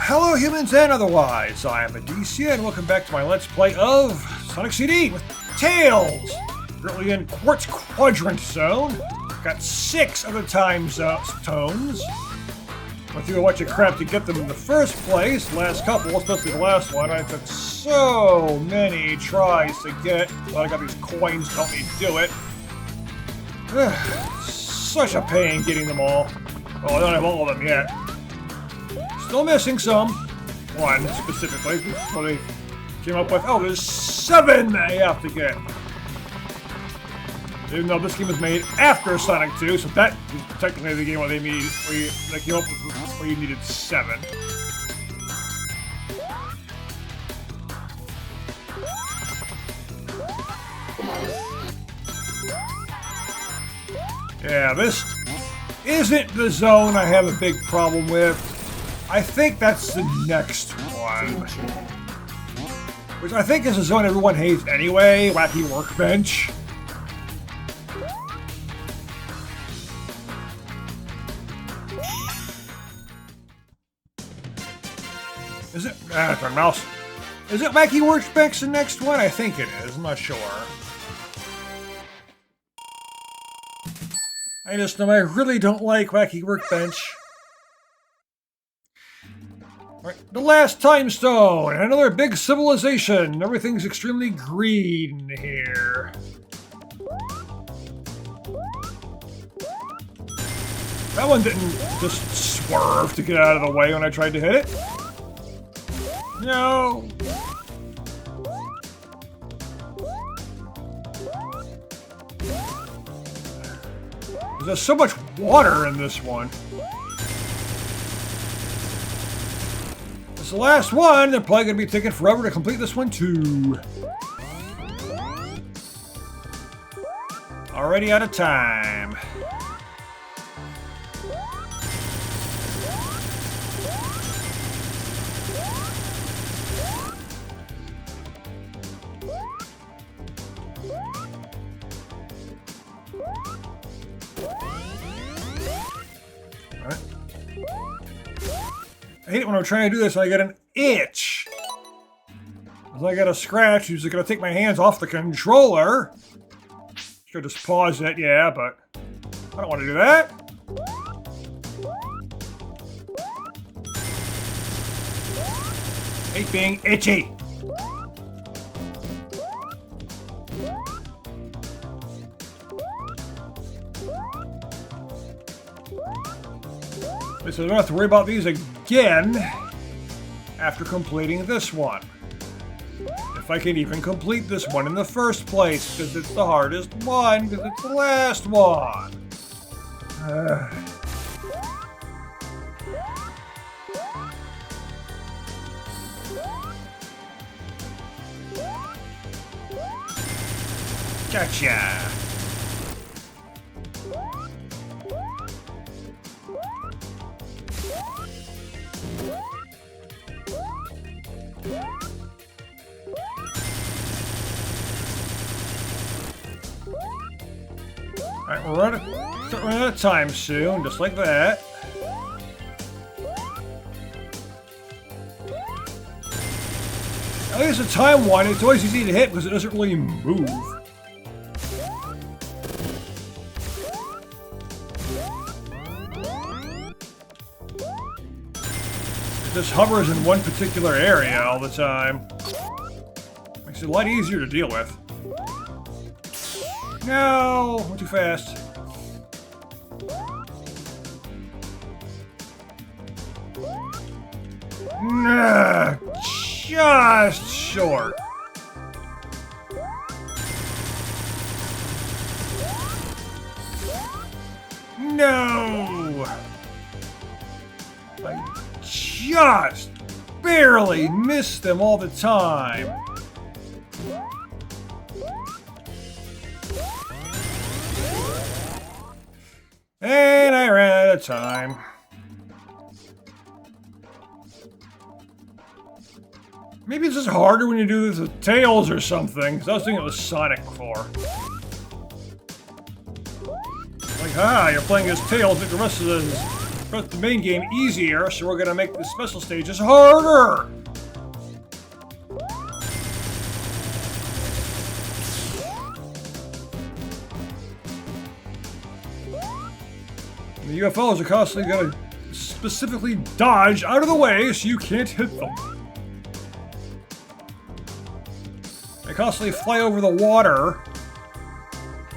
hello humans and otherwise, I am Addie, and welcome back to my Let's Play of Sonic CD with Tails! Currently in Quartz Quadrant Zone. Got 6 other time tones. Went through a bunch of crap to get them in the first place. Last couple, especially the last one, I took so many tries to get. But I got these coins to help me do it. Such a pain getting them all. Oh, I don't have all of them yet. Still missing some. One specifically. So they came up with, oh, there's 7 that you have to get. Even though this game was made after Sonic 2, so that is technically the game where they came up with where you needed 7. Yeah, this isn't the zone I have a big problem with. I think that's the next one. Which I think is a zone everyone hates anyway, Wacky Workbench. Is it? Turn mouse. Is it Wacky Workbench the next one? I think it is. I'm not sure. I just know I really don't like Wacky Workbench. Alright, the last time stone. Another big civilization. Everything's extremely green here. That one didn't just swerve to get out of the way when I tried to hit it. No! There's so much water in this one. This is the last one. They're probably going to be taking forever to complete this one too. Already out of time. I hate it when I'm trying to do this and I get an itch. As I get a scratch, it's gonna take my hands off the controller. Should just pause it, yeah, but I don't want to do that. Hate being itchy. So I don't have to worry about these again after completing this one. If I can even complete this one in the first place, because it's the hardest one, because it's the last one. Gotcha! Alright, we're running out of time soon, just like that. At least the time one, it's always easy to hit because it doesn't really move. It just hovers in one particular area all the time. Makes it a lot easier to deal with. No! Went too fast. Nah, just short. No! I just barely missed them all the time. And I ran out of time. Maybe it's just harder when you do this with Tails or something, because I was thinking it was Sonic before. Like, you're playing as Tails like the rest of the the main game easier, so we're gonna make the special stages harder. The UFOs are constantly gonna specifically dodge out of the way so you can't hit them. They constantly fly over the water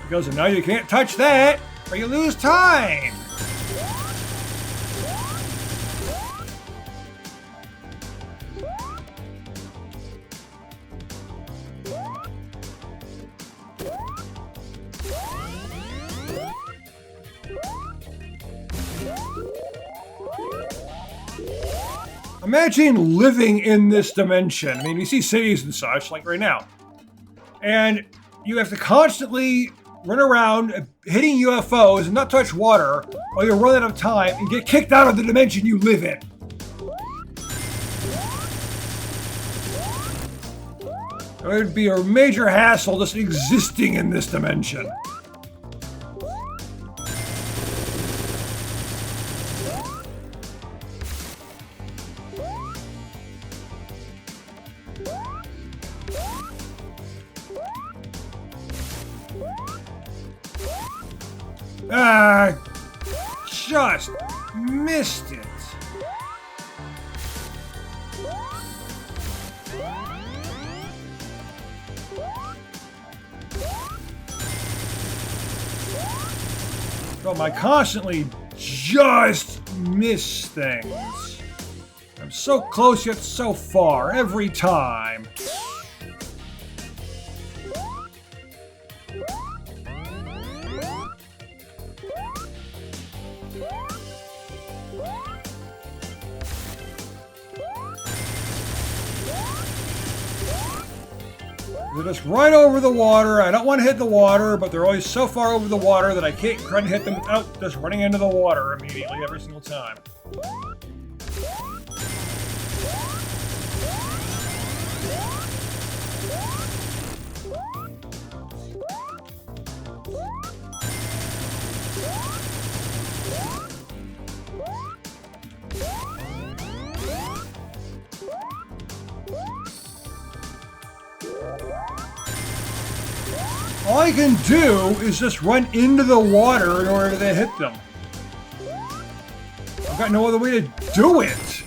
because now you can't touch that or you lose time. Imagine living in this dimension. I mean, you see cities and such, like right now. And you have to constantly run around hitting UFOs and not touch water while you're running out of time and get kicked out of the dimension you live in. It would be a major hassle just existing in this dimension. Just missed it. I constantly just miss things. I'm so close yet so far every time. They're just right over the water. I don't want to hit the water, but they're always so far over the water that I can't try to hit them without just running into the water immediately every single time. All I can do is just run into the water in order to hit them. I've got no other way to do it.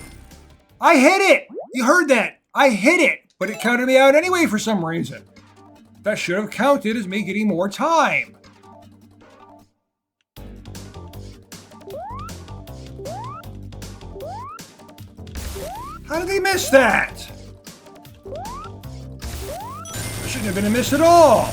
I hit it! You heard that! I hit it! But it counted me out anyway for some reason. That should have counted as me getting more time. How did they miss that? That shouldn't have been a miss at all.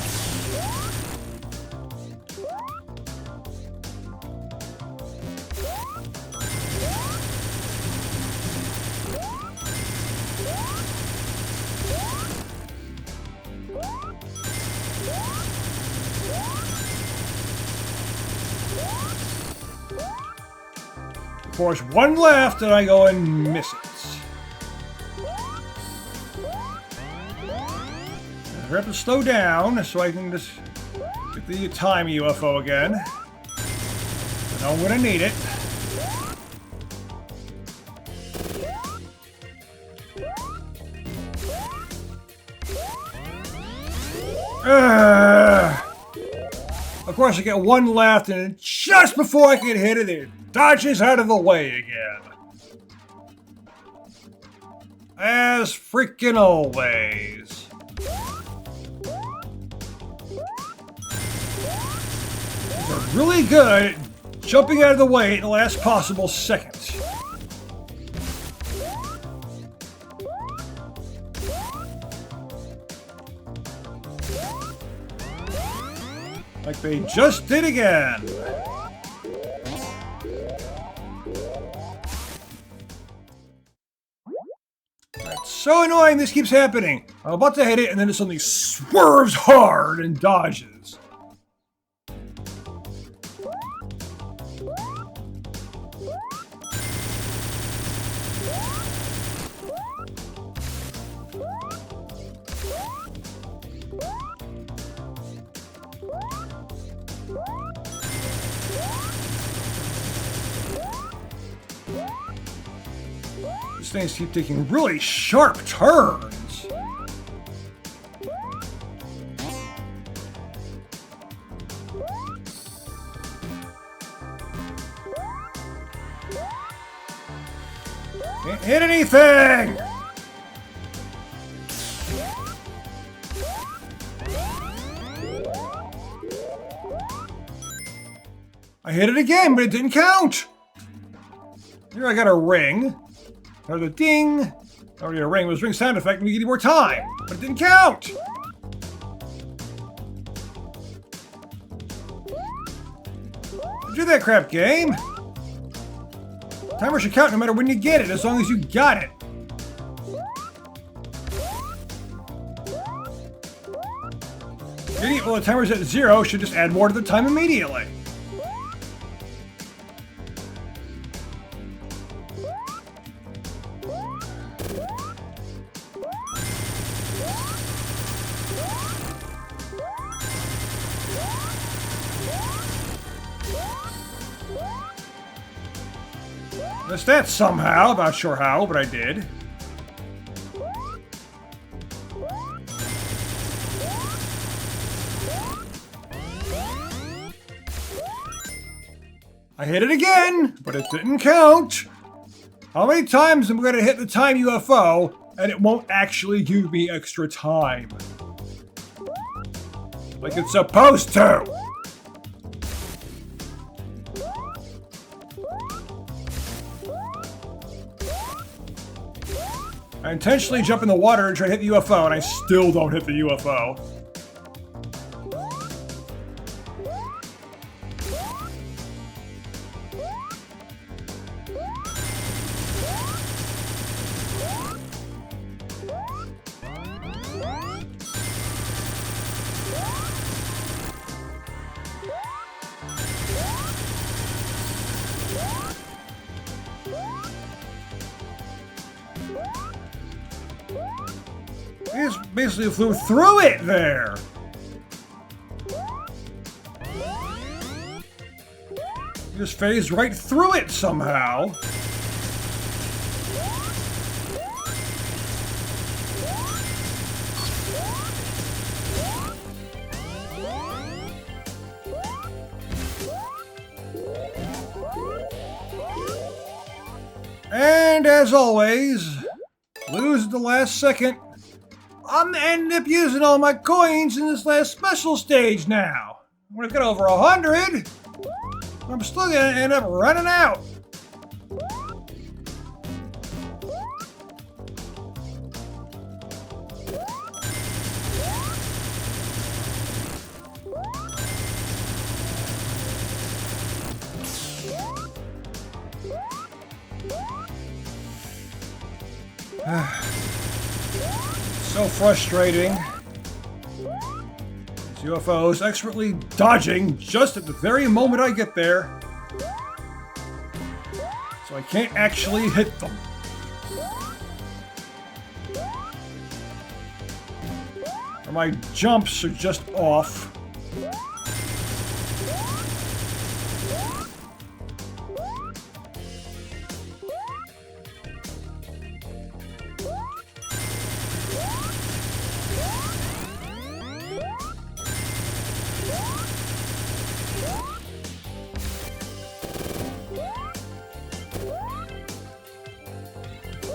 Of course, one left and I go and miss it. I have to slow down so I can just get the time UFO again. I know I'm gonna need it. Of course, I get one left, and just before I can hit it, it dodges out of the way again. As freaking always. They're really good at jumping out of the way at the last possible second. Like they just did again. That's so annoying this keeps happening. I'm about to hit it and then it suddenly swerves hard and dodges. These things keep taking really sharp turns. Can't hit anything! I hit it again, but it didn't count! Here I got a ring. Another ding. Already a ring. It was ring sound effect and we get more time. But it didn't count! Do that crap, game! Timer should count no matter when you get it, as long as you got it. Idiot, well, the timer's at 0, should just add more to the time immediately. Missed that somehow, not sure how, but I did. I hit it again, but it didn't count. How many times am I going to hit the time UFO and it won't actually give me extra time? Like it's supposed to! I intentionally jump in the water and try to hit the UFO, and I still don't hit the UFO. I just basically flew through it there! You just phased right through it somehow. And as always, lose at the last second. I'm ending up using all my coins in this last special stage now. I'm gonna get over 100. I'm still gonna end up running out. So frustrating. These UFOs expertly dodging just at the very moment I get there. So I can't actually hit them. Or my jumps are just off.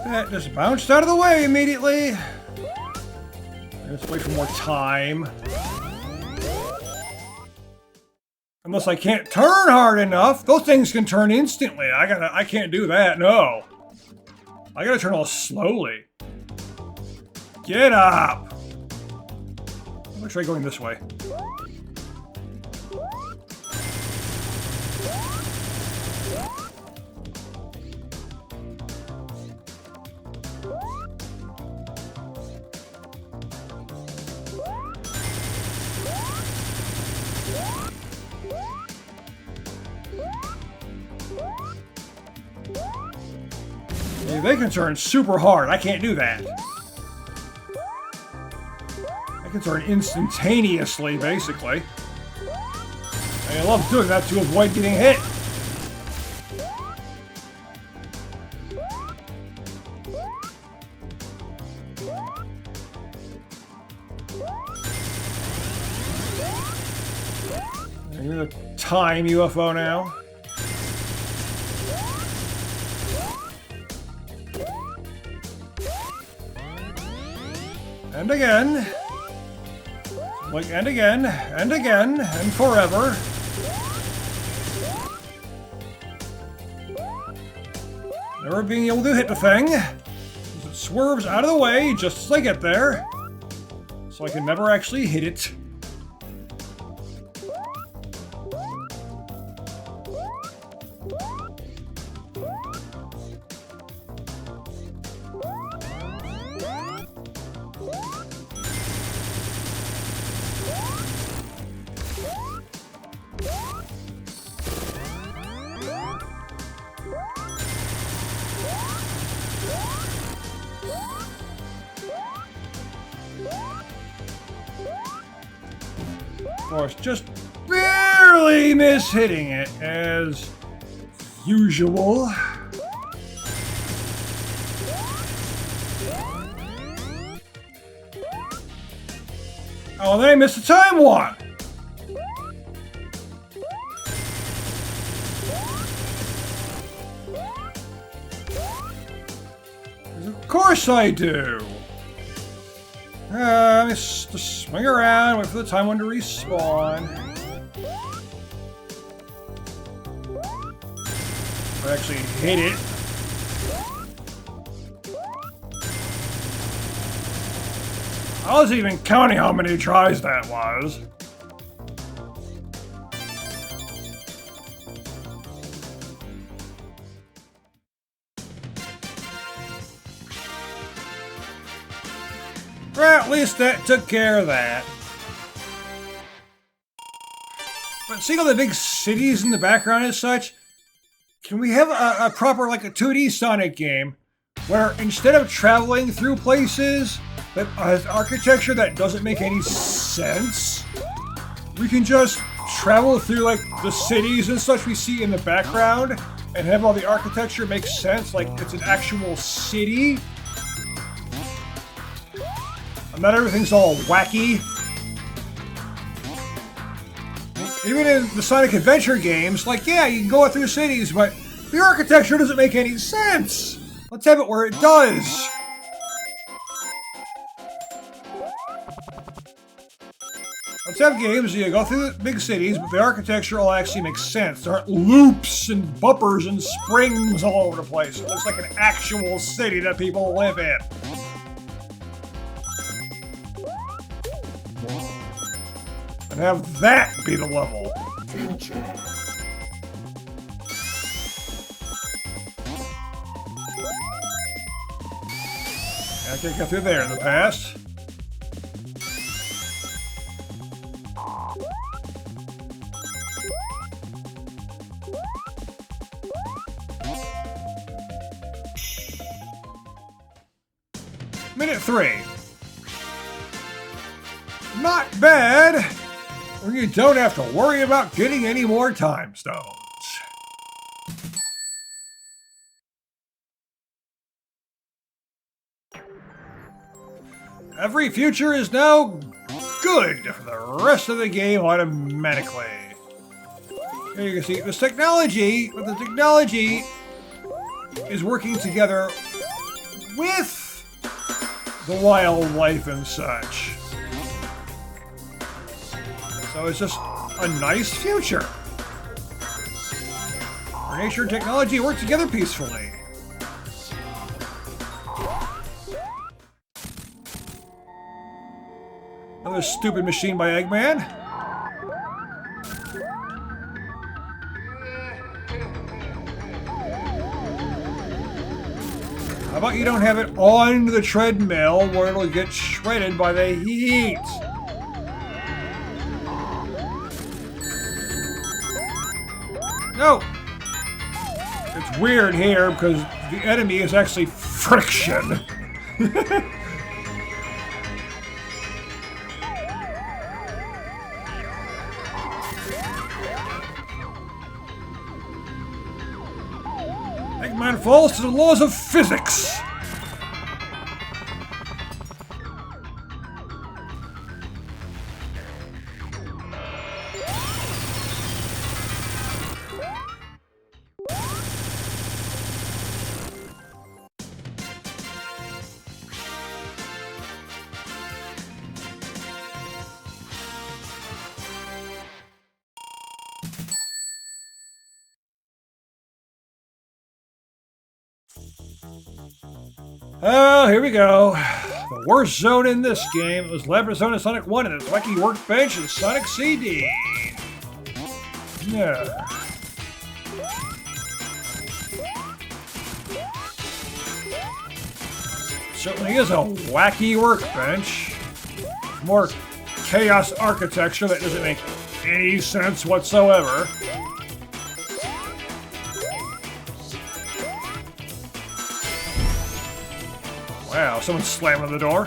That just bounced out of the way immediately. Let's wait for more time. Unless I can't turn hard enough. Those things can turn instantly. I can't do that, no. I gotta turn all slowly. Get up! I'm gonna try going this way. Yeah, they can turn super hard. I can't do that. I can turn instantaneously, basically. And I love doing that to avoid getting hit. You're the time UFO now. And again. Like, and again, and again, and forever. Never being able to hit the thing. It swerves out of the way just as I get there. So I can never actually hit it. Of course, just barely miss-hitting it, as usual. Oh, then I missed the time one! Of course I do! Let me just swing around, wait for the time one to respawn. I actually hit it. I wasn't even counting how many tries that was. Well, at least that took care of that. But seeing all the big cities in the background and such, can we have a proper, like a 2D Sonic game, where instead of traveling through places that has architecture that doesn't make any sense, we can just travel through like the cities and such we see in the background, and have all the architecture make sense, like it's an actual city? Not everything's all wacky. Even in the Sonic Adventure games, like, yeah, you can go through cities, but the architecture doesn't make any sense. Let's have it where it does. Let's have games where you go through the big cities, but the architecture all actually makes sense. There aren't loops and bumpers and springs all over the place. It looks like an actual city that people live in. And have that be the level. I can't get through there in the past. Minute 3. Not bad. Or you don't have to worry about getting any more time stones. Every future is now good for the rest of the game automatically. Here you can see this technology, but the technology is working together with the wildlife and such. So it's just a nice future, where nature and technology work together peacefully. Another stupid machine by Eggman. How about you don't have it on the treadmill where it'll get shredded by the heat? No! It's weird here because the enemy is actually friction. Eggman falls to the laws of physics. Oh, here we go. The worst zone in this game was Labyrinth Zone in Sonic 1 and its wacky workbench in Sonic CD. Yeah. Certainly is a wacky workbench. More chaos architecture that doesn't make any sense whatsoever. Wow, someone's slamming the door.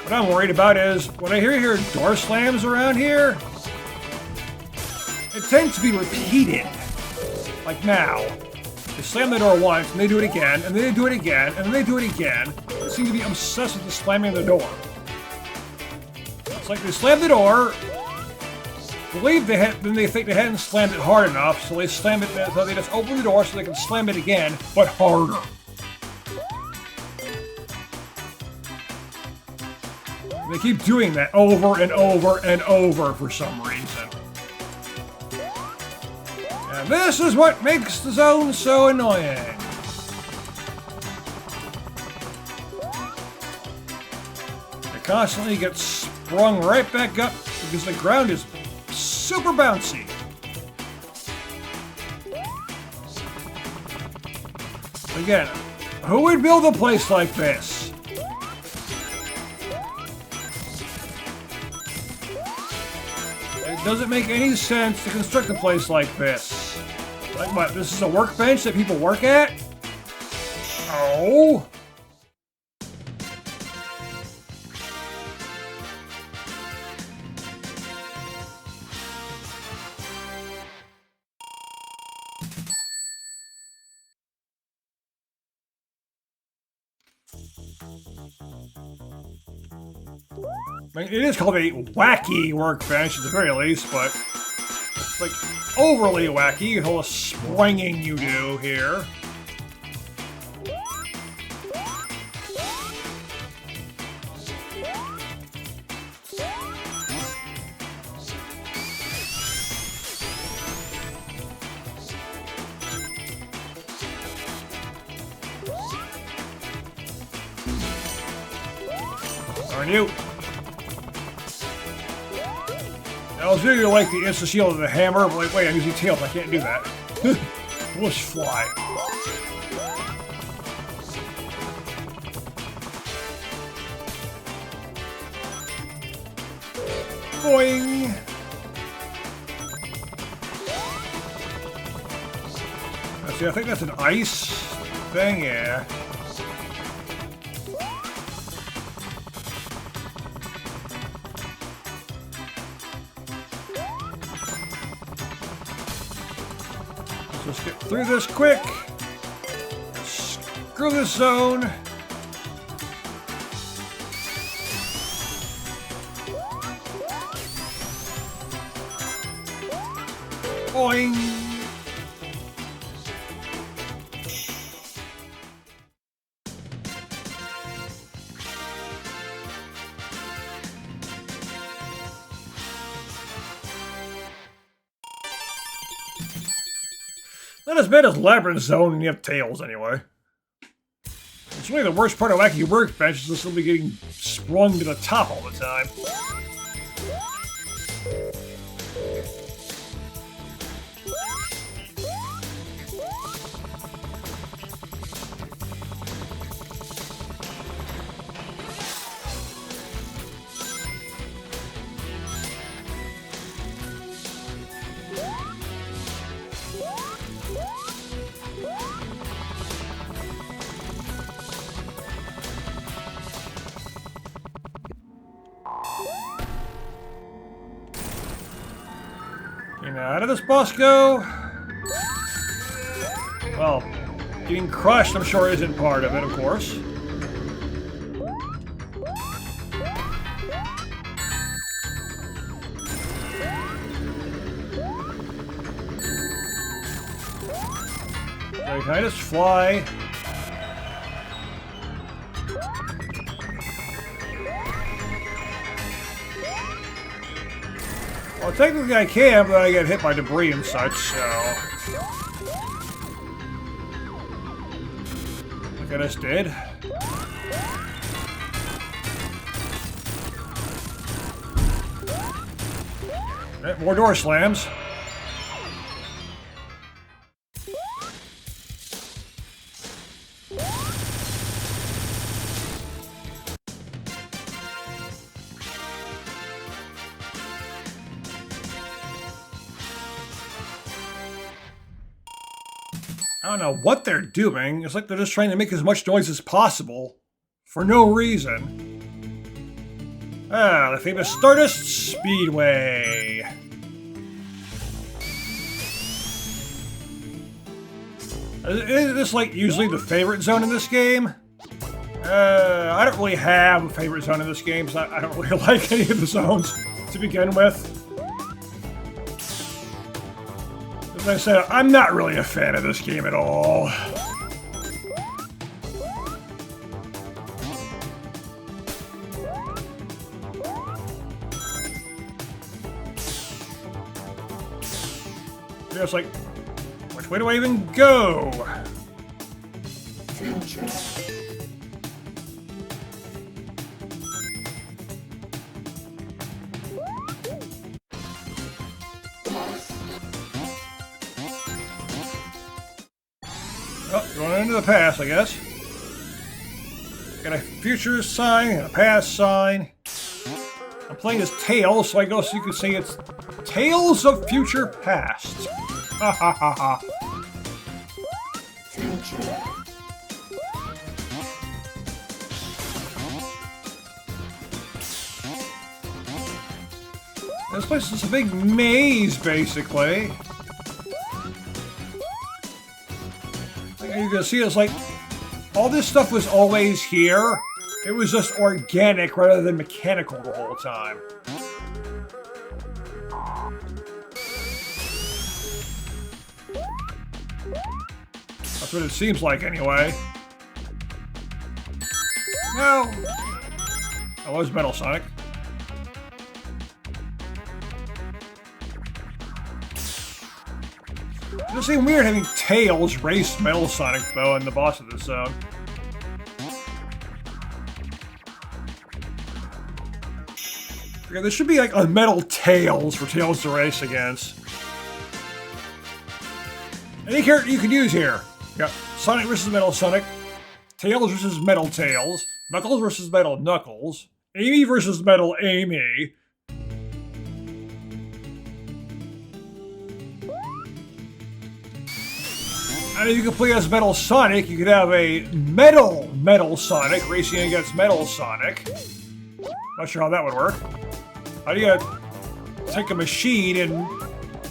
What I'm worried about is, when I hear door slams around here, it tends to be repeated. Like now. They slam the door once, and they do it again, and then they do it again, and then they do it again. They seem to be obsessed with the slamming the door. It's like they slam the door, believe then they think they hadn't slammed it hard enough, so they slam it, so they just open the door so they can slam it again, but harder. And they keep doing that over and over and over for some reason. And this is what makes the zone so annoying. They constantly get sprung right back up because the ground is super bouncy. Again, who would build a place like this? It doesn't make any sense to construct a place like this. Like what, this is a workbench that people work at? Oh. I mean, it is called a wacky workbench at the very least, but it's like overly wacky, the whole springing you do here. Darn you. I was really like the instant shield of the hammer, but like, wait, I'm using tails, I can't do that. We'll just fly. Boing! Let's see, I think that's an ice thing, yeah. Let's get through this quick. Screw this zone. Boing. Not as bad as Labyrinth Zone, and you have tails anyway. It's really the worst part of Wacky Workbench is this will be getting sprung to the top all the time. And how did this boss go? Well, getting crushed, I'm sure, isn't part of it, of course. So can I just fly? Well, technically I can, but I get hit by debris and such, so... Look at us did. Right, more door slams. I don't know what they're doing. It's like they're just trying to make as much noise as possible for no reason. Ah, the famous Stardust Speedway. Is this like usually the favorite zone in this game? I don't really have a favorite zone in this game, so I don't really like any of the zones to begin with. As I said, I'm not really a fan of this game at all. It's like, which way do I even go? Oh, going into the past, I guess. Got a future sign and a past sign. I'm playing as Tails, so I guess you could say it's Tales of Future Past. Ha ha ha ha. This place is a big maze, basically. You can see it's like all this stuff was always here. It was just organic rather than mechanical the whole time. That's what it seems like, anyway. No! Oh, there's Metal Sonic. It does seem weird having Tails race Metal Sonic, though, in the boss of this zone. Okay, there should be like a metal Tails for Tails to race against. Any character you can use here. You got Sonic versus Metal Sonic, Tails versus Metal Tails, Knuckles versus Metal Knuckles, Amy versus Metal Amy. And if you could play as Metal Sonic, you could have a Metal Sonic racing against Metal Sonic. Not sure how that would work. How do you take a machine and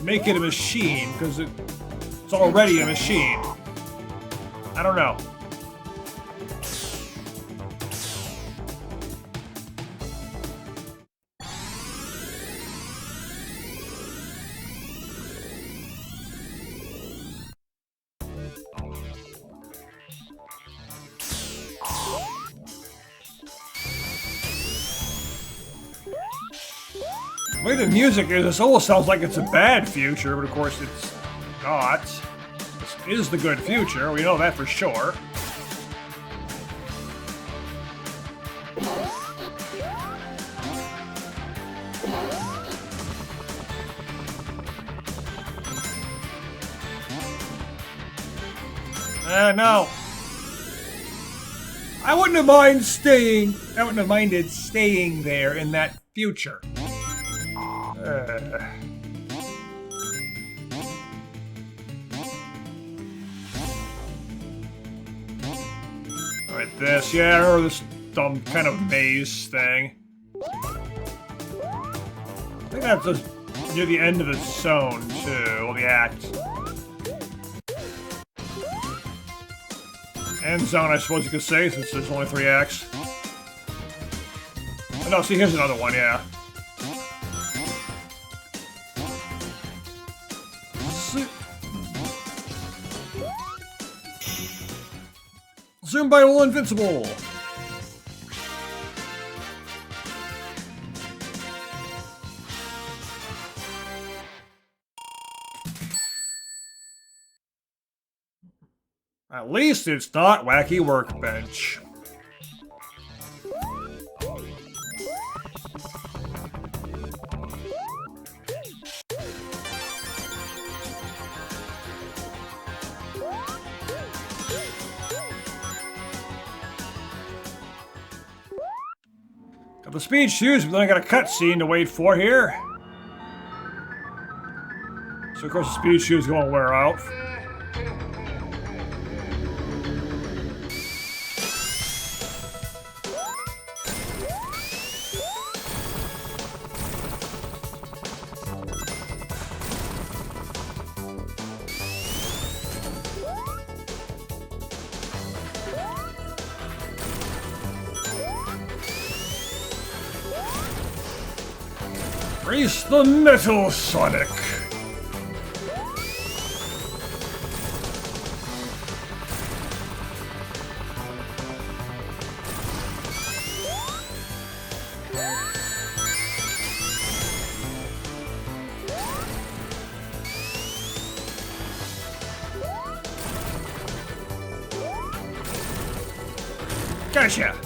make it a machine? Because it's already a machine. I don't know. The way the music is, this almost sounds like it's a bad future, but of course it's not. This is the good future, we know that for sure. No. I wouldn't have minded staying there in that future. Alright, this, yeah, or this dumb kind of maze thing. I think that's just near the end of the zone, too, or the act. End zone, I suppose you could say, since there's only 3 acts. Oh, no, see, here's another one, yeah. Zoom by all invincible! At least it's not Wacky Workbench. Got the speed shoes, but then I got a cutscene to wait for here. So of course the speed shoes gonna wear out. Race the Metal Sonic! Gotcha!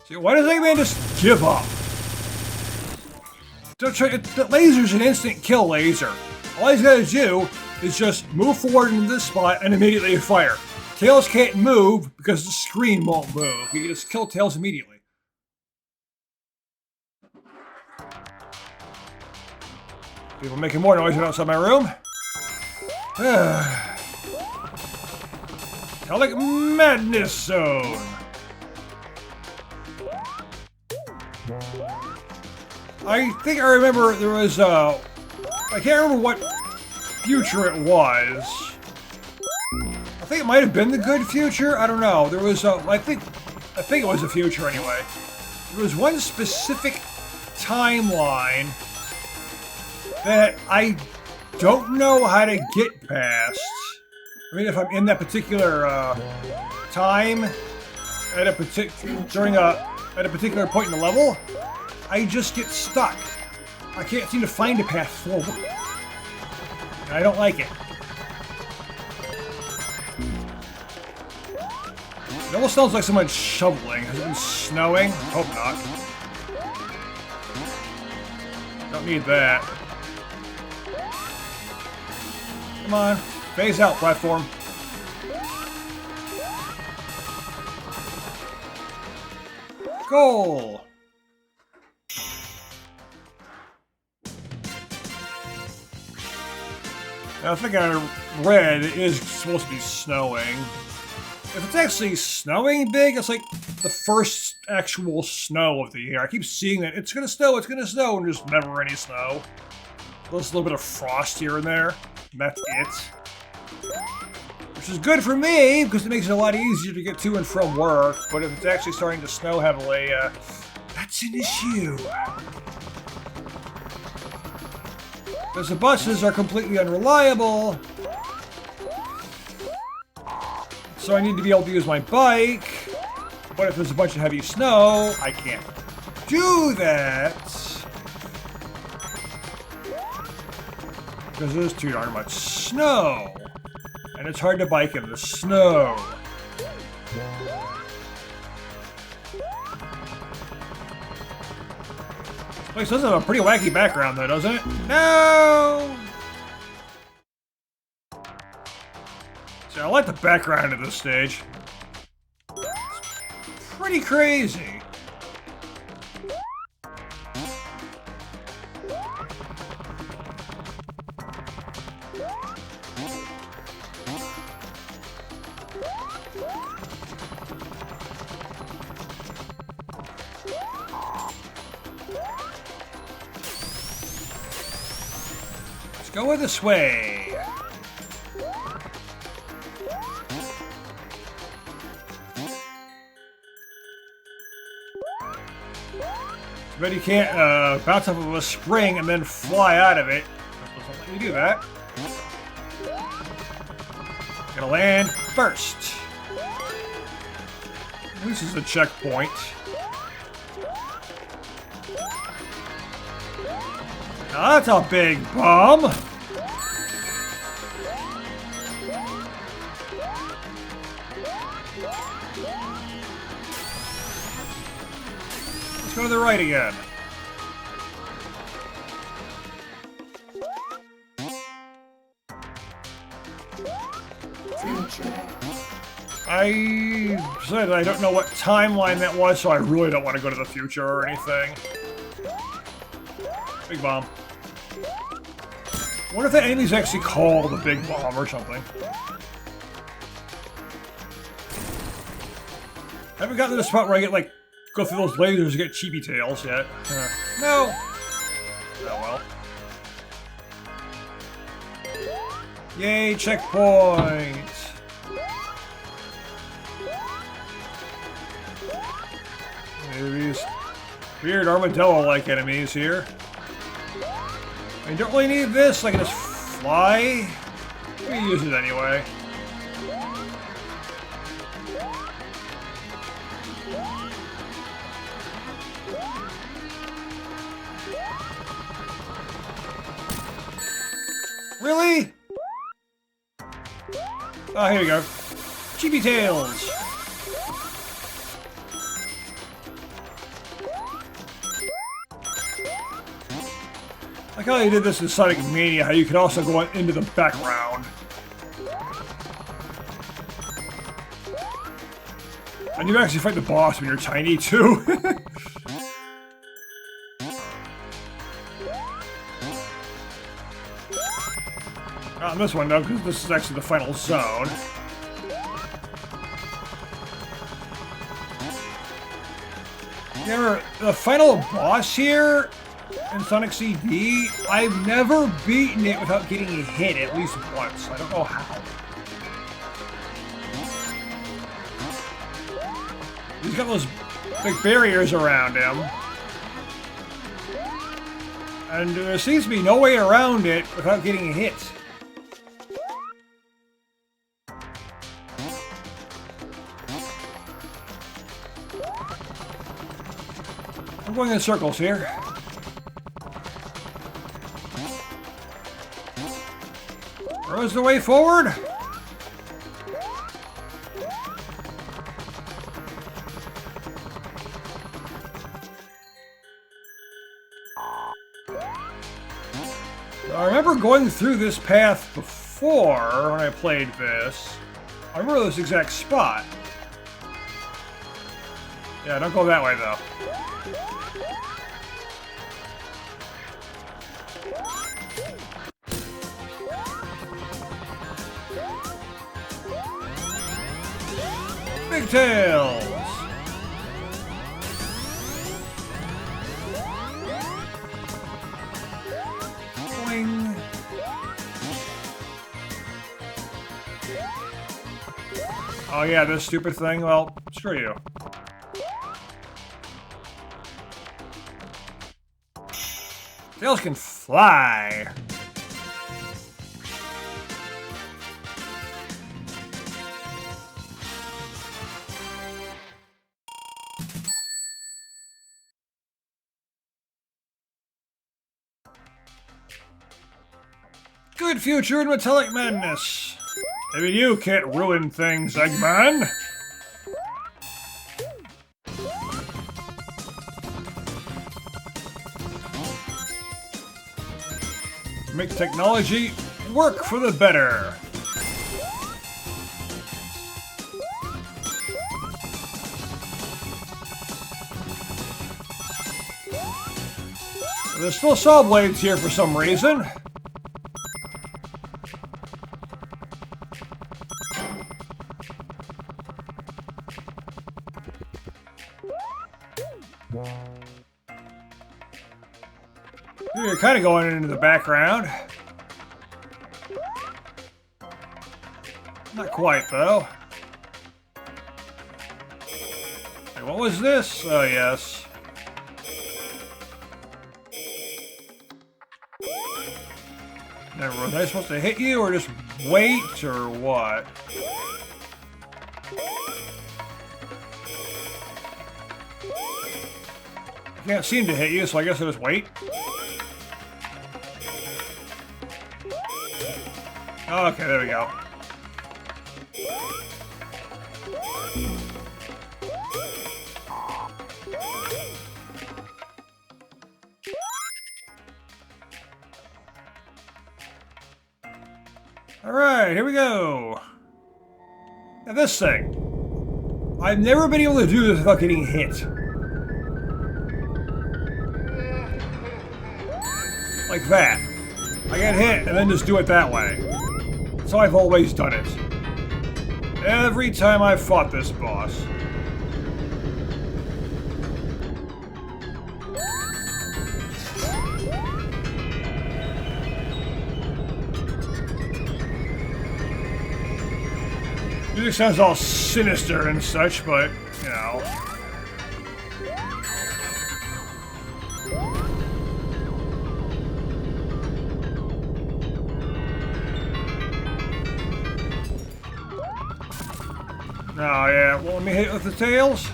See, why does Eggman just give up? Don't try, the laser's an instant kill laser. All he's gotta do is just move forward into this spot and immediately fire. Tails can't move because the screen won't move. You can just kill Tails immediately. People making more noise outside my room. Telic Madness Zone. I think I remember there was I can't remember what future it was. I think it might have been the good future. I don't know. There was I think it was a future anyway. There was one specific timeline that I don't know how to get past. I mean, if I'm in that particular time at a particular point in the level, I just get stuck. I can't seem to find a path forward. And I don't like it. It almost sounds like someone's shoveling. Has it been snowing? Hope not. Don't need that. Come on. Phase out, platform. Goal! Now, I think I read it is supposed to be snowing. If it's actually snowing big, it's like the first actual snow of the year. I keep seeing that it's gonna snow, and there's never any snow. There's a little bit of frost here and there, and that's it. Which is good for me, because it makes it a lot easier to get to and from work, but if it's actually starting to snow heavily, that's an issue. Because the buses are completely unreliable, so I need to be able to use my bike, but if there's a bunch of heavy snow, I can't do that. Because there's too darn much snow. And it's hard to bike in the snow. This place does have a pretty wacky background though, doesn't it? No! See, I like the background of this stage. It's pretty crazy. Go this way. But you can't bounce off of a spring and then fly out of it. I'm supposed to let you do that. Gonna land first. This is a checkpoint. Now that's a big bomb. Let's go to the right again. I said I don't know what timeline that was, so I really don't want to go to the future or anything. Big bomb. I wonder if that enemy's actually called a big bomb or something. I haven't gotten to the spot where I get, like, go through those lasers and get cheapy tails yet. No. Oh well. Yay, checkpoint! Maybe these weird armadillo-like enemies here. I don't really need this, I can just fly. Let me use it anyway. Really? Oh, here we go. Chibi tails! Like how they did this in Sonic Mania, how you can also go into the background. And you actually fight the boss when you're tiny, too. Not on this one, though, because this is actually the final zone. Remember, the final boss here in Sonic CD, I've never beaten it without getting hit at least once. I don't know how. He's got those big barriers around him. And there seems to be no way around it without getting hit. I'm going in circles here. Where's the way forward? I remember going through this path before when I played this. I remember this exact spot. Yeah, don't go that way though. Big tails! Boing! Oh yeah, this stupid thing? Well, screw you. Tails can fly! Good future and metallic madness. Maybe you can't ruin things, Eggman. Make technology work for the better. There's still saw blades here for some reason. You're kind of going into the background. Not quite, though. Hey, what was this? Oh, yes. Never, was I supposed to hit you or just wait or what? I can't seem to hit you, so I guess I'll just wait. Okay, there we go. Alright, here we go. Now this thing. I've never been able to do this without getting hit. Like that. I get hit and then just do it that way. That's how I've always done it. Every time I've fought this boss. Music sounds all sinister and such, but, you know. Oh, yeah. Well, let me hit it with the tails.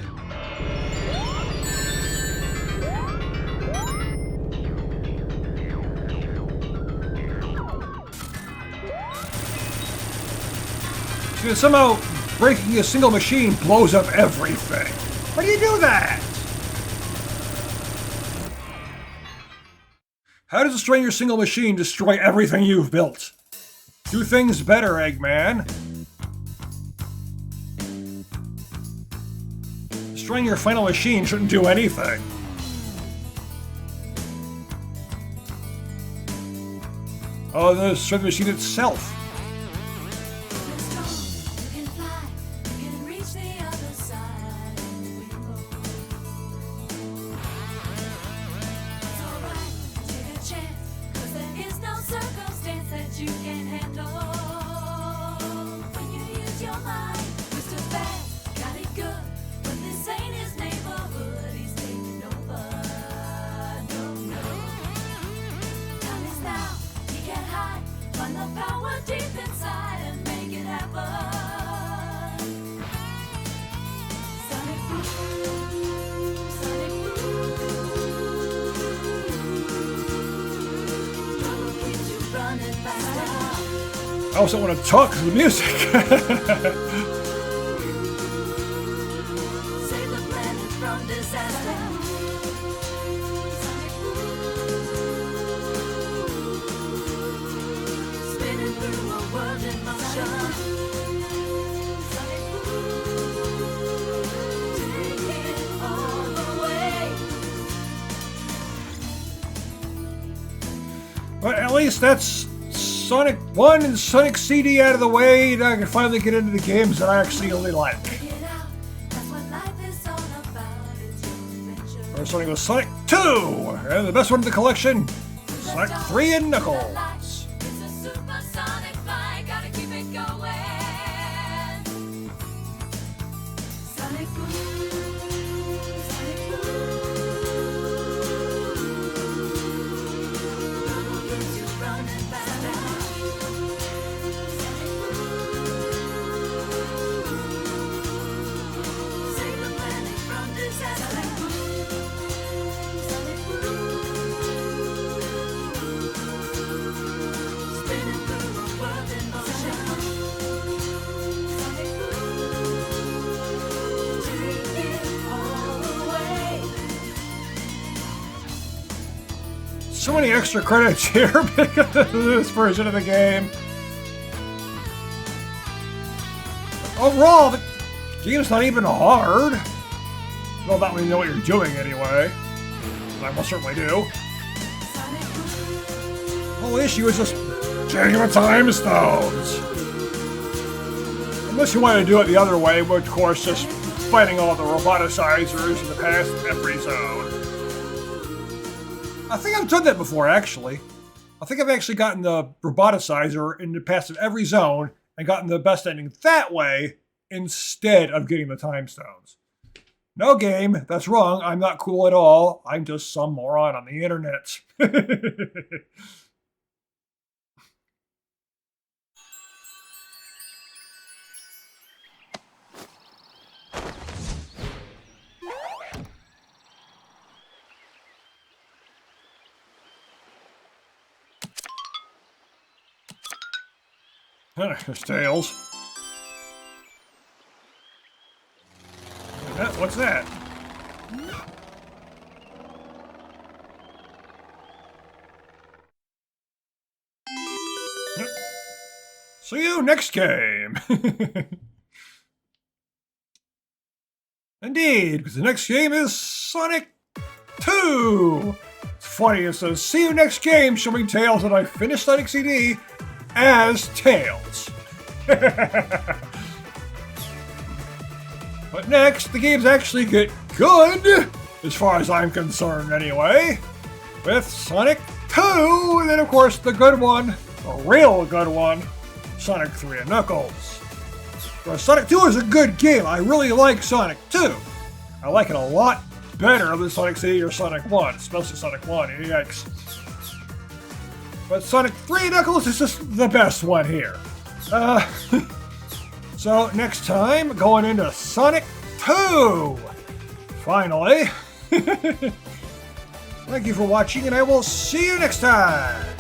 See, somehow breaking a single machine blows up everything. How do you do that? How does destroying your single machine destroy everything you've built? Do things better, Eggman. Destroying your final machine shouldn't do anything. Oh, destroy the machine itself. I also want to talk to the music. Save the planet from disaster. Spinning through a world in motion. Take it all the way. But at least that's Sonic 1 and Sonic CD out of the way, and I can finally get into the games that I actually really like. First Sonic was Sonic 2, and the best one in the collection, Sonic 3 and Knuckles. It's a supersonic flight, gotta keep it going. Sonic boom, Sonic boom. Gets you running faster. Save the planet from disaster. Spinning through a world in motion. Take it all the way. So many extra credits here because of this version of the game. Overall, the game's not even hard. Well, not when you know what you're doing anyway. I most certainly do. The whole issue is just changing the time stones. Unless you want to do it the other way, which of course just fighting all the roboticizers in the past every zone. I think I've done that before, actually. I think I've actually gotten the roboticizer in the past of every zone and gotten the best ending that way instead of getting the time stones. No game, that's wrong. I'm not cool at all. I'm just some moron on the internet. There's Tails. What's that? See you next game. Indeed, because the next game is Sonic 2. It's funny, it says, see you next game, showing Tails, and I finished Sonic CD as Tails. But next, the games actually get good, as far as I'm concerned anyway, with Sonic 2, and then of course the good one, the real good one, Sonic 3 and Knuckles. Well, Sonic 2 is a good game. I really like Sonic 2. I like it a lot better than Sonic CD or Sonic 1, especially Sonic 1, yikes. But Sonic 3 Knuckles is just the best one here. So next time, going into Sonic 2! Finally! Thank you for watching, and I will see you next time!